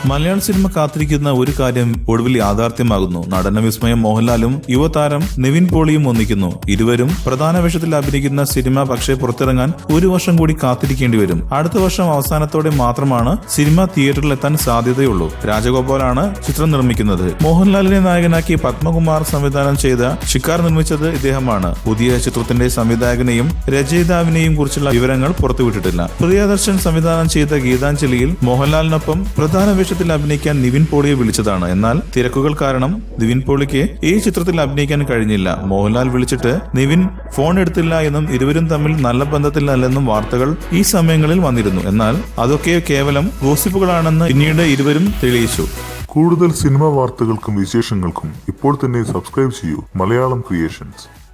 മലയാള cinema കാത്തിരിക്കുന്ന ഒരു കാര്യം ഒടുവിൽ യാഥാർത്ഥ്യമാകുന്നു. നടന വിസ്മയം മോഹൻലാലും യുവതാരം നിവിൻ പോളിയും ഒന്നിക്കുന്നു. ഇരുവരും പ്രധാന വേഷത്തിൽ അഭിനയിക്കുന്ന സിനിമ പക്ഷേ പുറത്തിറങ്ങാൻ ഒരു വർഷം കൂടി കാത്തിരിക്കേണ്ടി വരും. അടുത്ത വർഷം അവസാനത്തോടെ മാത്രമാണ് സിനിമ തിയേറ്ററിൽ എത്താൻ സാധ്യതയുള്ളൂ. രാജഗോപാലാണ് ചിത്രം നിർമ്മിക്കുന്നത്. മോഹൻലാലിനെ നായകനാക്കി പത്മകുമാർ സംവിധാനം ചെയ്ത ഷിക്കാർ നിർമ്മിച്ചത് ഇദ്ദേഹമാണ്. പുതിയ ചിത്രത്തിന്റെ സംവിധായകനെയും രചയിതാവിനെയും കുറിച്ചുള്ള വിവരങ്ങൾ പുറത്തുവിട്ടിട്ടില്ല. പ്രിയദർശൻ സംവിധാനം ചെയ്ത ഗീതാഞ്ജലിയിൽ മോഹൻലാലിനൊപ്പം പ്രധാന വേഷത്തിൽ അഭിനയിക്കാൻ നിവിൻ പോളിയെ വിളിച്ചതാണ്. എന്നാൽ തിരക്കുകൾ കാരണം നിവിൻ പോളിക്ക് ഈ ചിത്രത്തിൽ അഭിനയിക്കാൻ കഴിഞ്ഞില്ല. മോഹൻലാൽ വിളിച്ചിട്ട് നിവിൻ ഫോൺ എടുത്തില്ല എന്നും ഇരുവരും തമ്മിൽ നല്ല ബന്ധത്തിലല്ലെന്നും വാർത്തകൾ ഈ സമയങ്ങളിൽ വന്നിരുന്നു. എന്നാൽ അതൊക്കെ കേവലം ഗോസിപ്പുകളാണെന്ന് പിന്നീട് ഇരുവരും തെളിയിച്ചു. കൂടുതൽ സിനിമാ വാർത്തകൾക്കും വിശേഷങ്ങൾക്കും ഇപ്പോൾ തന്നെ സബ്സ്ക്രൈബ് ചെയ്യൂ മലയാളം ക്രിയേഷൻസ്.